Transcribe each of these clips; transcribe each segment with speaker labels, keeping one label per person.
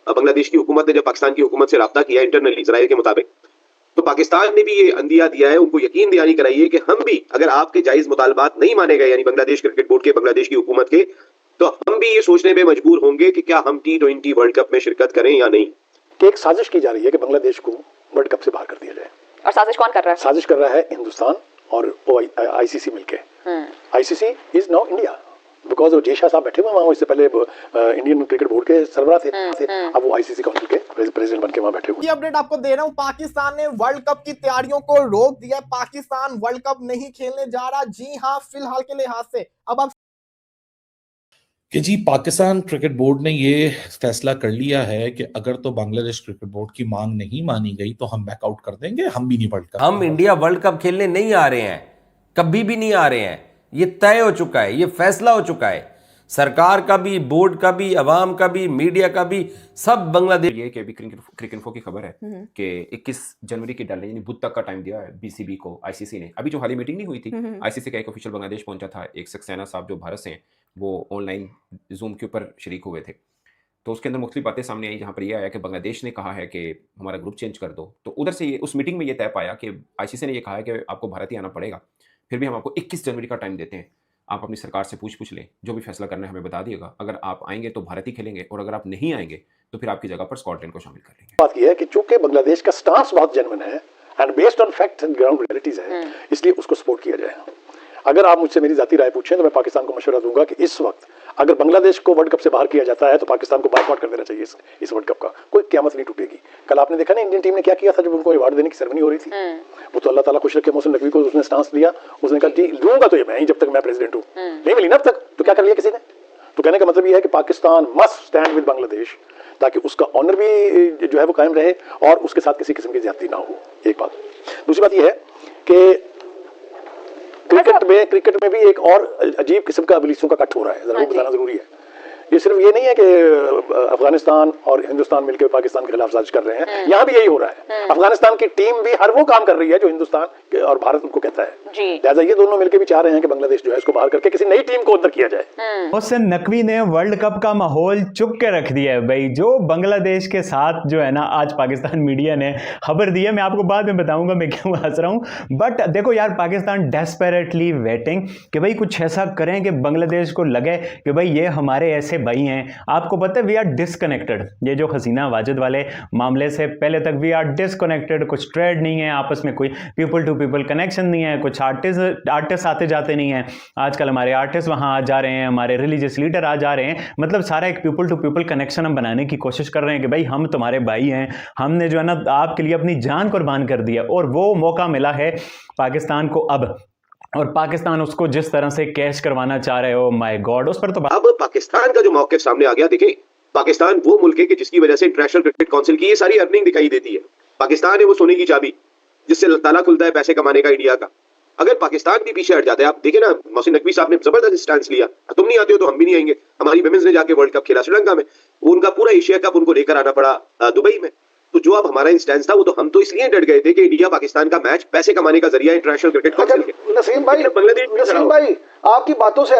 Speaker 1: बांग्लादेश की हुकूमत ने जब पाकिस्तान की हुकूमत से राब्ता किया इंटरनली ज़राए के मुताबिक, तो पाकिस्तान ने भी ये अंदिया दिया है, उनको यकीन दिलानी कराई है कि हम भी अगर आपके जायज मुतालबात नहीं माने गए, यानी बांग्लादेश क्रिकेट बोर्ड के, बांग्लादेश की हुकूमत के, तो हम भी ये सोचने में मजबूर होंगे कि क्या हम T20 वर्ल्ड कप में शिरकत करें या नहीं।
Speaker 2: कि एक साजिश की जा रही है कि बांग्लादेश को वर्ल्ड कप से बाहर कर दिया जाए।
Speaker 3: और साजिश कौन कर रहा है?
Speaker 2: साजिश कर रहा है हिंदुस्तान और ICC मिलके। ICC is now India, because J Shah साहब बैठे हुए वहाँ, इससे पहले इंडियन क्रिकेट बोर्ड के सरबराह थे, अब वो ICC काउंसिल के प्रेसिडेंट बनके वहाँ बैठे हुए।
Speaker 4: ये अपडेट आपको दे रहा हूँ, पाकिस्तान ने वर्ल्ड कप की तैयारियों को रोक दिया। पाकिस्तान वर्ल्ड कप नहीं खेलने जा रहा। जी हाँ, फिलहाल के लिहाज से अब आप
Speaker 5: कि जी पाकिस्तान क्रिकेट बोर्ड ने ये फैसला कर लिया है कि अगर तो बांग्लादेश क्रिकेट बोर्ड की मांग नहीं मानी गई तो हम बैकआउट कर देंगे, हम भी नहीं वर्ल्ड कप,
Speaker 6: हम इंडिया वर्ल्ड कप खेलने नहीं आ रहे हैं, कभी भी नहीं आ रहे हैं। ये तय हो चुका है, ये फैसला हो चुका है, सरकार का भी, बोर्ड का भी, अवाम का भी, मीडिया का भी, सब बांग्लादेश।
Speaker 7: ये कि अभी क्रिकेट इन्फो की खबर है कि 21 जनवरी की डेडलाइन, यानी बुध तक का टाइम दिया है BCB को ICC ने। अभी जो हाल ही मीटिंग नहीं हुई थी, ICC का एक ऑफिशियल बांग्लादेश पहुंचा था, एक सक्सेना साहब जो भारत से हैं, वो ऑनलाइन जूम के ऊपर शरीक हुए थे। तो उसके अंदर मुख्तलिफ बातें सामने आई, जहाँ पर यह आया कि बांग्लादेश ने कहा है कि हमारा ग्रुप चेंज कर दो। तो उधर से उस मीटिंग में ये तय पाया कि ICC ने यह कहा है कि आपको भारत ही आना पड़ेगा, फिर भी हम आपको 21 जनवरी का टाइम देते हैं, आप अपनी सरकार से पूछ लें, जो भी फैसला करना है हमें बता दिएगा। अगर आप आएंगे तो भारत ही खेलेंगे, और अगर आप नहीं आएंगे तो फिर आपकी जगह पर स्कॉटलैंड को शामिल कर लेंगे।
Speaker 2: बात यह है कि चूंकि बांग्लादेश का स्टांस बहुत जेन्युइन है and based on facts and ground realities है, इसलिए उसको सपोर्ट किया जाए। अगर आप मुझसे मेरी जाती राय पूछें तो मैं पाकिस्तान को मशवरा दूंगा कि इस वक्त अगर बांग्लादेश को वर्ल्ड कप से बाहर किया जाता है तो पाकिस्तान को बायकॉट कर देना चाहिए इस वर्ल्ड कप का। कोई क़यामत नहीं टूटेगी। कल आपने देखा ना इंडियन टीम ने क्या किया था जब उनको अवार्ड देने की सेरेमनी हो रही थी। वो तो अल्लाह ताला खुश रखे मोहसिन नकवी को, उसने स्टांस लिया, उसने कहा जी लूंगा तो ये मैं ही जब तक मैं प्रेसिडेंट हूँ। नहीं मिली ना अब तक, तो क्या कर लिया किसी ने। तो कहने का मतलब ये है कि Pakistan must stand with Bangladesh, ताकि उसका ऑनर भी जो है वो कायम रहे और उसके साथ किसी किस्म की ज्यादती ना हो। एक बात। दूसरी बात यह है कि क्रिकेट में भी एक और अजीब किस्म का अबलीसों का कट हो रहा है, जरा बताना जरूरी है। ये सिर्फ ये नहीं है कि अफगानिस्तान और हिंदुस्तान मिलकर पाकिस्तान के खिलाफ साजिश कर रहे हैं, यहाँ भी यही हो रहा है। अफगानिस्तान की टीम भी हर वो काम कर रही है जो हिंदुस्तान और भारत उनको कहता है। लिहाजा ये दोनों मिलकर भी चाह रहे हैं कि बांग्लादेश जो है इसको बाहर करके किसी नई टीम को अंदर किया जाए।
Speaker 8: मोहसिन नकवी ने वर्ल्ड कप का माहौल चुप के रख दिया है भाई, जो बांग्लादेश के साथ जो है ना आज पाकिस्तान मीडिया ने खबर दी है। मैं आपको बाद में बताऊंगा मैं क्यों हंस रहा हूं, बट देखो यार, पाकिस्तान डेस्परेटली वेटिंग कि भाई कुछ ऐसा करें कि बांग्लादेश को लगे कि भाई ये हमारे ऐसे भाई हैं। आपको पता है वी आर डिसकनेक्टेड। ये जो हसीना वाजिद वाले मामले से पहले तक वी आर डिसकनेक्टेड, कुछ ट्रेड नहीं है आपस में, कोई पीपल टू पीपल कनेक्शन नहीं है, कुछ आर्टिस्ट आते जाते नहीं है। आजकल हमारे आर्टिस्ट वहां आ जा रहे हैं, हमारे रिलीजियस लीडर आ जा रहे हैं, मतलब सारा एक पीपल टू पीपल कनेक्शन हम बनाने की कोशिश कर रहे हैं कि भाई हम तुम्हारे भाई हैं, हमने जो है ना आपके लिए अपनी जान कुर्बान कर दिया। और वो मौका मिला है पाकिस्तान को अब, और पाकिस्तान उसको जिस तरह से कैश करवाना चाह रहे हो, माय गॉड, उस पर तो
Speaker 1: अब पाकिस्तान का जो मौके सामने आ गया, देखिए पाकिस्तान वो मुल्क है कि जिसकी वजह से इंटरनेशनल क्रिकेट काउंसिल की ये सारी अर्निंग दिखाई देती है। पाकिस्तान है वो सोने की चाबी जिससे ताला खुलता है पैसे कमाने का इंडिया का। अगर पाकिस्तान भी पीछे हट जाता है, आप देखें ना, मोहसिन नकवी साहब ने जबरदस्त स्टैंड लिया, तुम नहीं आते हो तो हम भी नहीं आएंगे। हमारी वुमेन्स ने जाके वर्ल्ड कप खेला श्रीलंका में, उनका पूरा एशिया कप उनको लेकर आना पड़ा दुबई में। तो जो अब हमारा इंस्टेंस था वो तो हम तो इसलिए डर गए थे कि इंडिया पाकिस्तान का मैच पैसे कमाने का जरिया इंटरनेशनल क्रिकेट काउंसिल के।
Speaker 9: नसीम भाई आपकी बातों से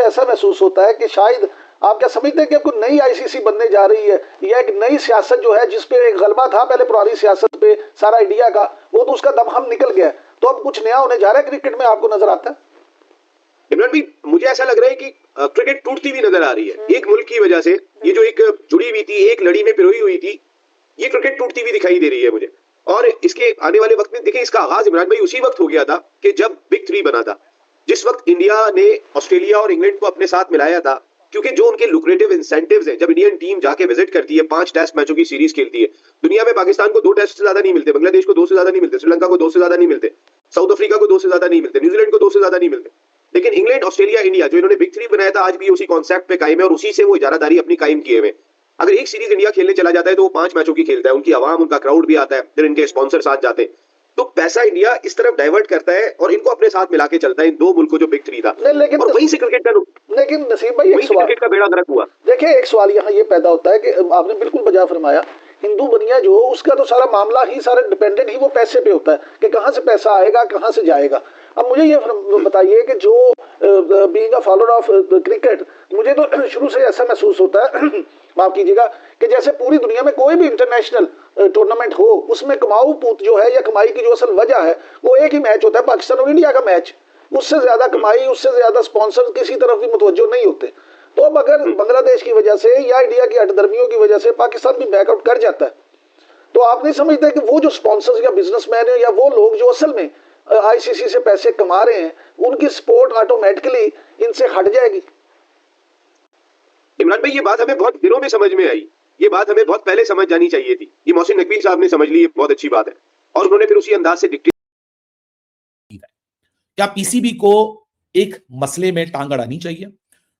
Speaker 9: ऐसा महसूस होता है कि शायद आप क्या समझते हैं कि कोई नई ICC बनने जा रही है, या एक नई सियासत जो है जिसपे एक गलबा था पहले पुरानी सियासत पे सारा इंडिया का, वो तो उसका दमखम निकल गया, तो अब कुछ नया होने जा रहा है क्रिकेट में, आपको नजर आता है?
Speaker 1: इमरान भाई, मुझे ऐसा लग रहा है कि क्रिकेट टूटती हुई नजर आ रही है एक मुल्क की वजह से। ये जो एक जुड़ी हुई थी, एक लड़ी में पिरोई हुई थी, ये क्रिकेट टूटती हुई दिखाई दे रही है मुझे। और इसके आने वाले वक्त में देखिए, इसका आगाज इमरान भाई उसी वक्त हो गया था कि जब बिग 3 बना था, जिस वक्त इंडिया ने ऑस्ट्रेलिया और इंग्लैंड को अपने साथ मिलाया था, क्योंकि जो उनके लुक्रेटिव इंसेंटिव्स हैं, जब इंडियन टीम जाके विजिट करती है, 5 टेस्ट मैचों की सीरीज खेलती है, दुनिया में पाकिस्तान को 2 टेस्ट से ज्यादा नहीं मिलते, बांग्लादेश को 2 से ज्यादा नहीं मिलते, श्रीलंका को 2 से ज्यादा नहीं मिलते, साउथ अफ्रीका को 2 से ज्यादा नहीं मिलते, न्यूजीलैंड को 2 से ज्यादा नहीं मिलते। लेकिन इंग्लैंड, ऑस्ट्रेलिया, इंडिया जो इन्होंने बिग 3 बनाया था, आज भी उसी कॉन्सेप्ट पे कायम है और उसी से वो इजारादारी अपनी कायम किए हुए। अगर एक सीरीज इंडिया खेलने चला जाता है तो वो 5 मैचों की खेलता है, उनकी आवाम, उनका क्राउड भी आता है, फिर इनके स्पॉन्सर साथ जाते हैं, तो पैसा इंडिया इस तरफ डाइवर्ट करता है और इनको अपने साथ मिला के चलता है, इन 2 मुल्कों जो बिग 3 था। और वहीं से क्रिकेट का,
Speaker 9: लेकिन नसीब भाई एक सवाल,
Speaker 1: क्रिकेट का बेड़ा गर्क हुआ।
Speaker 9: देखिए एक सवाल यहाँ ये पैदा होता है कि आपने बिल्कुल बजा फरमाया, हिंदू दुनिया जो उसका तो सारा मामला ही सारा डिपेंडेंट ही वो पैसे पे होता है कि कहाँ से पैसा आएगा, कहाँ से जाएगा। अब मुझे ये बताइए कि जो being a follower of cricket, मुझे तो शुरू से ऐसा महसूस होता है माफ कीजिएगा, कि जैसे पूरी दुनिया में कोई भी इंटरनेशनल टूर्नामेंट हो उसमें कमाऊ पूत जो है या कमाई की जो असल वजह है वो एक ही मैच होता है, पाकिस्तान और इंडिया का मैच। उससे ज्यादा कमाई, उससे ज्यादा स्पॉन्सर किसी तरफ भी मुतवज्जो नहीं होते। तो अब अगर बांग्लादेश की वजह से या इंडिया की हठधर्मियों की वजह से पाकिस्तान भी बैकआउट कर जाता है, तो आप नहीं समझते कि वो जो स्पॉन्सर्स या बिजनेसमैन है या वो लोग जो असल में आईसीसी से पैसे कमा रहे हैं, उनकी सपोर्ट ऑटोमेटिकली इनसे हट जाएगी।
Speaker 1: इमरान भाई, ये बात हमें बहुत दिनों में समझ में आई, ये बात हमें बहुत पहले समझ जानी चाहिए थी। ये मोहसिन नकवी साहब ने समझ ली, ये बहुत अच्छी बात है, और उन्होंने फिर उसी अंदाज से डिक्टेट।
Speaker 5: क्या पीसीबी को एक मसले में टांग अड़ानी चाहिए?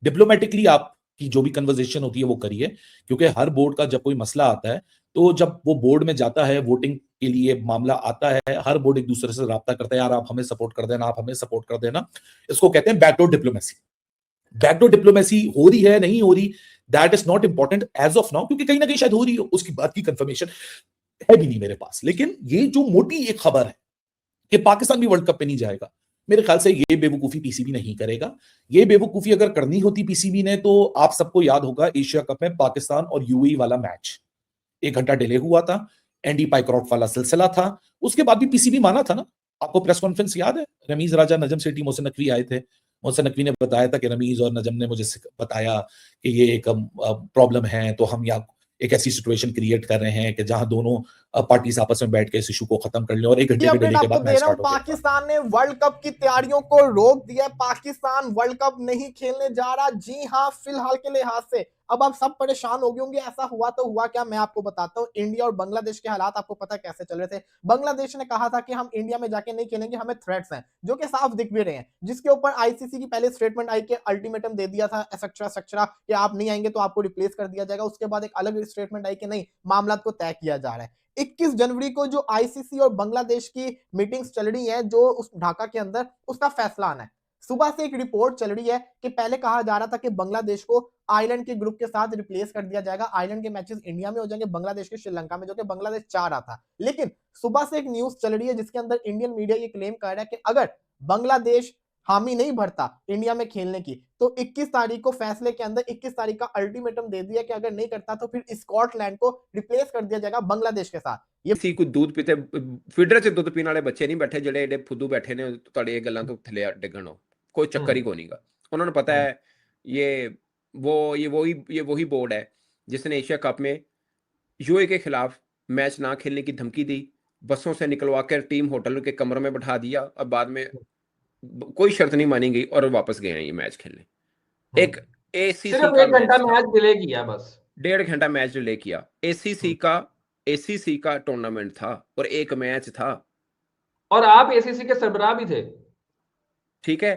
Speaker 5: डिप्लोमेटिकली आपकी जो भी कन्वर्सेशन होती है वो करिए, क्योंकि हर बोर्ड का जब कोई मसला आता है तो जब वो बोर्ड में जाता है, वोटिंग के लिए मामला आता है, हर बोर्ड एक दूसरे से राब्ता करता है, यार आप हमें सपोर्ट कर देना, आप हमें सपोर्ट कर देना। इसको कहते हैं बैकडोर डिप्लोमेसी। बैकडोर डिप्लोमेसी हो रही है नहीं हो रही, that is not important as of now, क्योंकि कहीं ना कहीं शायद हो रही हो, उसकी बात की कंफर्मेशन है भी नहीं मेरे पास। लेकिन ये जो मोटी एक खबर है कि पाकिस्तान भी वर्ल्ड कप पे नहीं जाएगा, मेरे ख्याल से ये बेवकूफी पीसीबी नहीं करेगा। ये बेवकूफी अगर करनी होती पीसीबी ने, तो आप सबको याद होगा एशिया कप में पाकिस्तान और यूएई वाला मैच 1 घंटा डिले हुआ था, एंडी पाइक्रॉफ्ट वाला सिलसिला था, उसके बाद भी पीसीबी माना था ना। आपको प्रेस कॉन्फ्रेंस याद है? रमीज राजा, नजम सेठी, मोहसिन नकवी आए थे। मोहसिन नकवी ने बताया था कि रमीज और नजम ने मुझे बताया कि ये एक प्रॉब्लम है, तो हम यहाँ एक ऐसी सिचुएशन क्रिएट कर रहे हैं कि जहां दोनों पार्टीज आपस में बैठ के इस इशू को खत्म कर लें, और 1 घंटे के डिले के बाद मैच स्टार्ट हो गया।
Speaker 4: पाकिस्तान ने वर्ल्ड कप की तैयारियों को रोक दिया। पाकिस्तान वर्ल्ड कप नहीं खेलने जा रहा। जी हां, फिलहाल के लिहाज से अब आप सब परेशान हो गए होंगे, ऐसा हुआ तो हुआ क्या, मैं आपको बताता हूं। इंडिया और बांग्लादेश के हालात आपको पता कैसे चल रहे थे। बांग्लादेश ने कहा था कि हम इंडिया में जाके नहीं खेलेंगे, हमें थ्रेट्स हैं, जो कि साफ दिख भी रहे हैं, जिसके ऊपर आईसीसी की पहले स्टेटमेंट आई कि अल्टीमेटम दे दिया था एक्सेट्रा कि आप नहीं आएंगे तो आपको रिप्लेस कर दिया जाएगा। उसके बाद एक अलग स्टेटमेंट आई कि नहीं, मामला को तय किया जा रहा है। 21 जनवरी को जो आईसीसी और बांग्लादेश की मीटिंग्स चल रही है, जो उस ढाका के अंदर, उसका फैसला आना है। सुबह से एक रिपोर्ट चल रही है कि पहले कहा जा रहा था कि बांग्लादेश को आयरलैंड के ग्रुप के साथ रिप्लेस कर दिया जाएगा, आयरलैंड के मैचेस इंडिया में हो जाएंगे, बांग्लादेश के श्रीलंका में, जो कि बांग्लादेश चाह रहा था। लेकिन सुबह से एक न्यूज चल रही है जिसके अंदर इंडियन मीडिया ये क्लेम कर रहा है कि अगर बांग्लादेश हामी नहीं भरता इंडिया में खेलने की, तो 21 तारीख को फैसले के अंदर 21 तारीख का अल्टीमेटम दे दिया कि अगर नहीं करता तो फिर स्कॉटलैंड को रिप्लेस कर दिया जाएगा बांग्लादेश के साथ।
Speaker 7: ये सी को दूध पीते फीडर च दूध पीने वाले बच्चे नहीं बैठे ਜਿਹੜੇ ਏਡੇ ਫੁੱਦੂ बैठे ने ਤੁਹਾਡੇ ਇਹ ਗੱਲਾਂ ਤੋਂ ਥੱਲੇ ਡਿੱਗਣ ਨੂੰ कोई चक्कर ही को नहीं का। उन्होंने पता है ये वही बोर्ड है जिसने एशिया कप में यूए के खिलाफ मैच ना खेलने की धमकी दी, बसों से निकलवा कर टीम होटल के कमरों में बैठा दिया, और बाद में कोई शर्त नहीं मानी गई और वापस गए हैं ये मैच खेलने। एक एसीसी का 1 घंटा मैच डिले किया, बस 1.5 घंटा मैच डिले किया। एसीसी का टूर्नामेंट था और एक मैच था,
Speaker 3: और आप एसीसी के सरबराह भी थे,
Speaker 7: ठीक है,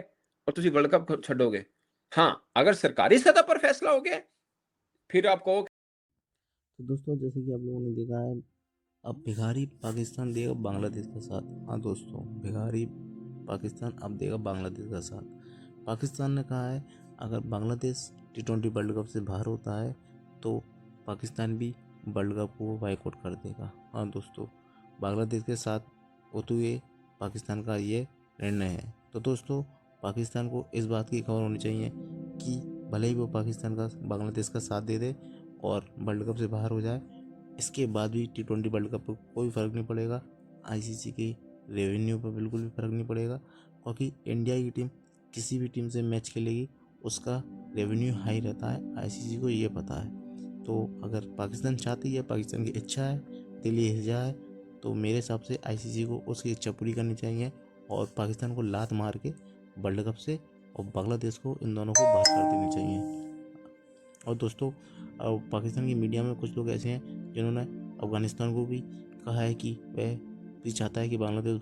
Speaker 7: और तुम वर्ल्ड कप छोड़ोगे। हाँ, अगर सरकारी सतह पर फैसला हो गया फिर आप कहो।
Speaker 10: तो दोस्तों, जैसे कि आप लोगों ने देखा है, अब भिखारी पाकिस्तान देगा बांग्लादेश का साथ। हाँ दोस्तों, भिखारी पाकिस्तान अब देगा बांग्लादेश का साथ। पाकिस्तान ने कहा है अगर बांग्लादेश T20 वर्ल्ड कप से बाहर होता है तो पाकिस्तान भी वर्ल्ड कप को बाइकआउट कर देगा। हाँ दोस्तों, बांग्लादेश के साथ होते हुए पाकिस्तान का ये निर्णय है। तो दोस्तों, पाकिस्तान को इस बात की खबर होनी चाहिए कि भले ही वो पाकिस्तान का बांग्लादेश का साथ दे दे और वर्ल्ड कप से बाहर हो जाए, इसके बाद भी T20 वर्ल्ड कप पर कोई फ़र्क नहीं पड़ेगा। आईसीसी की रेवेन्यू पर बिल्कुल भी फ़र्क नहीं पड़ेगा, क्योंकि इंडिया की टीम किसी भी टीम से मैच खेलेगी उसका रेवेन्यू हाई रहता है, आईसीसी को ये पता है। तो अगर पाकिस्तान चाहती है, पाकिस्तान की इच्छा है, दिली हिजा है, तो मेरे हिसाब से आईसीसी को उसकी इच्छा पूरी करनी चाहिए और पाकिस्तान को लात मार के वर्ल्ड कप से और बांग्लादेश को, इन दोनों को बाहर कर देनी चाहिए। और दोस्तों, पाकिस्तान की मीडिया में कुछ लोग ऐसे हैं जिन्होंने अफगानिस्तान को भी कहा है कि वह भी चाहता है कि बांग्लादेश